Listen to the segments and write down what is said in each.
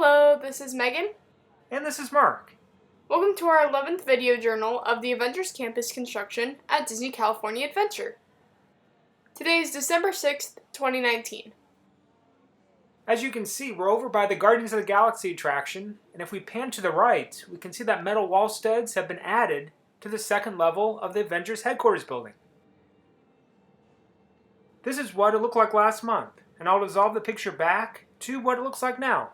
Hello, this is Megan. And this is Mark. Welcome to our 11th video journal of the Avengers Campus construction at Disney California Adventure. Today is December 6th, 2019. As you can see, we're over by the Guardians of the Galaxy attraction, and if we pan to the right, we can see that metal wall studs have been added to the second level of the Avengers headquarters building. This is what it looked like last month, and I'll dissolve the picture back to what it looks like now.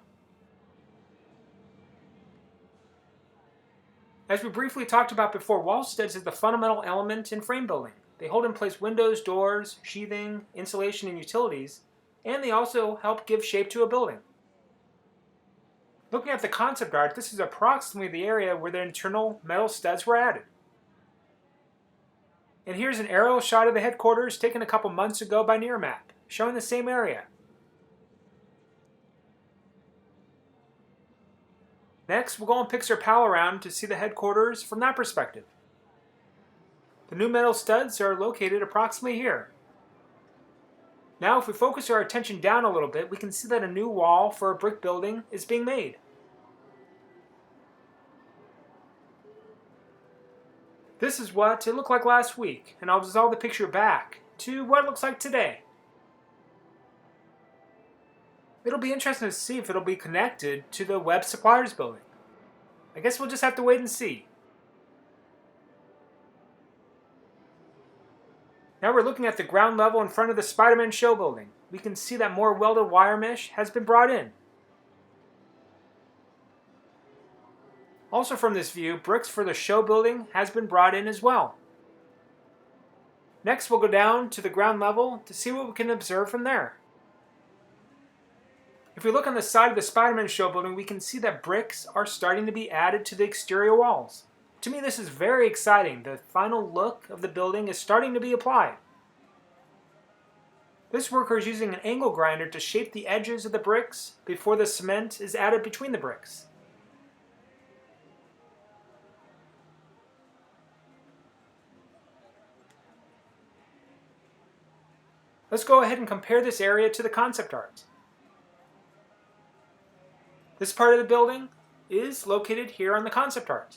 As we briefly talked about before, wall studs is the fundamental element in frame building. They hold in place windows, doors, sheathing, insulation, and utilities, and they also help give shape to a building. Looking at the concept art, this is approximately the area where the internal metal studs were added. And here's an aerial shot of the headquarters taken a couple months ago by Nearmap, showing the same area. Next, we'll go and Pixar Pal around to see the headquarters from that perspective. The new metal studs are located approximately here. Now, if we focus our attention down a little bit, we can see that a new wall for a brick building is being made. This is what it looked like last week, and I'll dissolve the picture back to what it looks like today. It'll be interesting to see if it'll be connected to the Web Suppliers building. I guess we'll just have to wait and see. Now we're looking at the ground level in front of the Spider-Man show building. We can see that more welded wire mesh has been brought in. Also from this view, bricks for the show building has been brought in as well. Next we'll go down to the ground level to see what we can observe from there. If we look on the side of the Spider-Man show building, we can see that bricks are starting to be added to the exterior walls. To me, this is very exciting. The final look of the building is starting to be applied. This worker is using an angle grinder to shape the edges of the bricks before the cement is added between the bricks. Let's go ahead and compare this area to the concept art. This part of the building is located here on the concept art.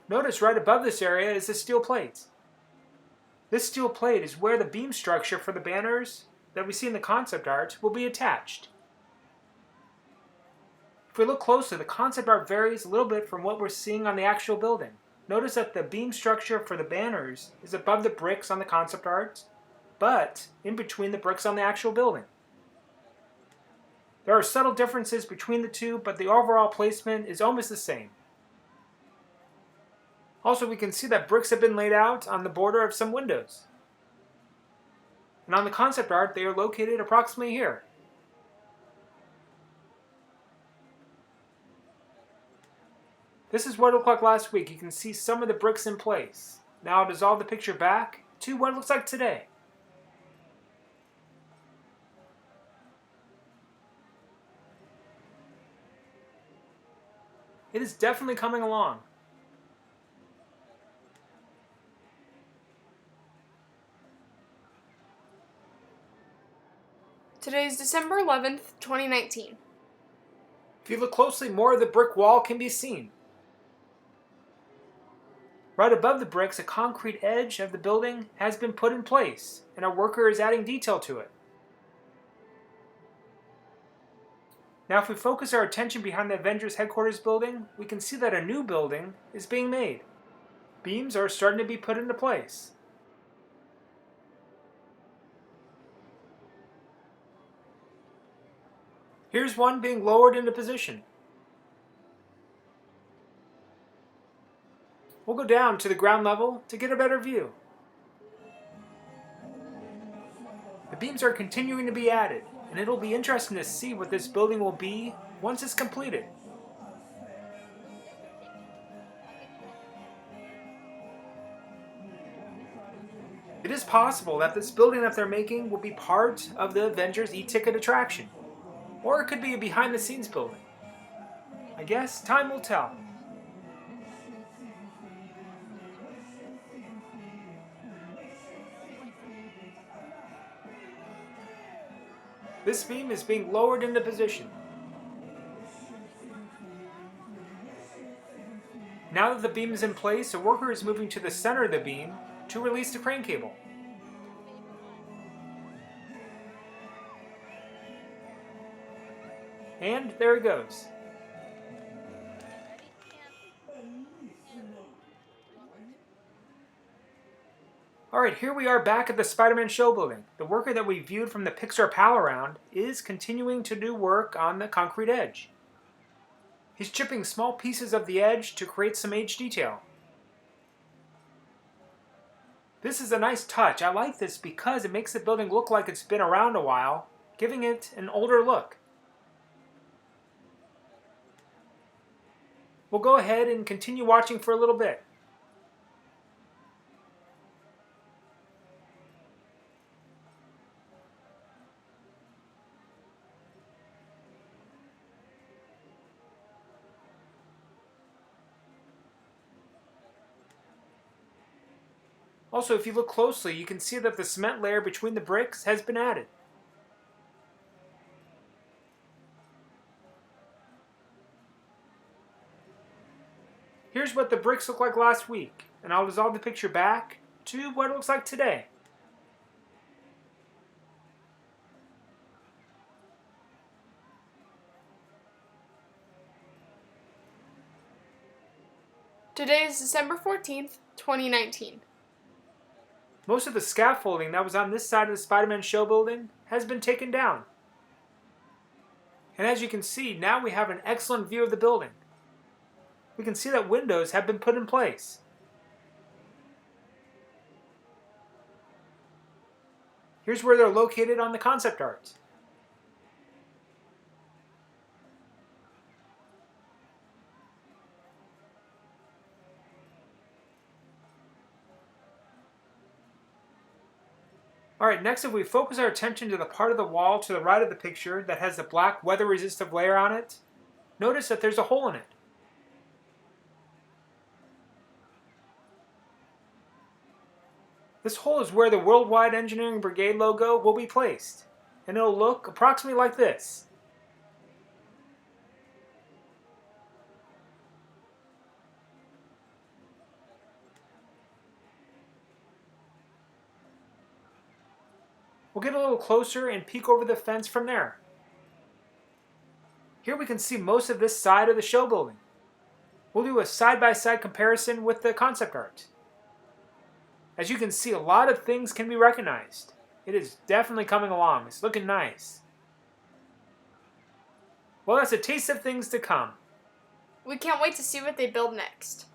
Notice right above this area is the steel plate. This steel plate is where the beam structure for the banners that we see in the concept art will be attached. If we look closely, the concept art varies a little bit from what we're seeing on the actual building. Notice that the beam structure for the banners is above the bricks on the concept art, but in between the bricks on the actual building. There are subtle differences between the two, but the overall placement is almost the same. Also, we can see that bricks have been laid out on the border of some windows. And on the concept art, they are located approximately here. This is what it looked like last week. You can see some of the bricks in place. Now I'll dissolve the picture back to what it looks like today. It is definitely coming along. Today is December 11th, 2019. If you look closely, more of the brick wall can be seen. Right above the bricks, a concrete edge of the building has been put in place, and a worker is adding detail to it. Now if we focus our attention behind the Avengers headquarters building, we can see that a new building is being made. Beams are starting to be put into place. Here's one being lowered into position. We'll go down to the ground level to get a better view. The beams are continuing to be added, and it'll be interesting to see what this building will be once it's completed. It is possible that this building that they're making will be part of the Avengers e-ticket attraction, or it could be a behind-the-scenes building. I guess time will tell. This beam is being lowered into position. Now that the beam is in place, a worker is moving to the center of the beam to release the crane cable. And there it goes. Alright, here we are back at the Spider-Man show building. The worker that we viewed from the Pixar Pal Around is continuing to do work on the concrete edge. He's chipping small pieces of the edge to create some edge detail. This is a nice touch. I like this because it makes the building look like it's been around a while, giving it an older look. We'll go ahead and continue watching for a little bit. Also, if you look closely, you can see that the cement layer between the bricks has been added. Here's what the bricks looked like last week, and I'll dissolve the picture back to what it looks like today. Today is December 14th, 2019. Most of the scaffolding that was on this side of the Spider-Man show building has been taken down. And as you can see, now we have an excellent view of the building. We can see that windows have been put in place. Here's where they're located on the concept art. Alright, next if we focus our attention to the part of the wall to the right of the picture that has the black weather-resistive layer on it, notice that there's a hole in it. This hole is where the Worldwide Engineering Brigade logo will be placed, and it'll look approximately like this. We'll get a little closer and peek over the fence from there. Here we can see most of this side of the show building. We'll do a side-by-side comparison with the concept art. As you can see, a lot of things can be recognized. It is definitely coming along. It's looking nice. Well, that's a taste of things to come. We can't wait to see what they build next.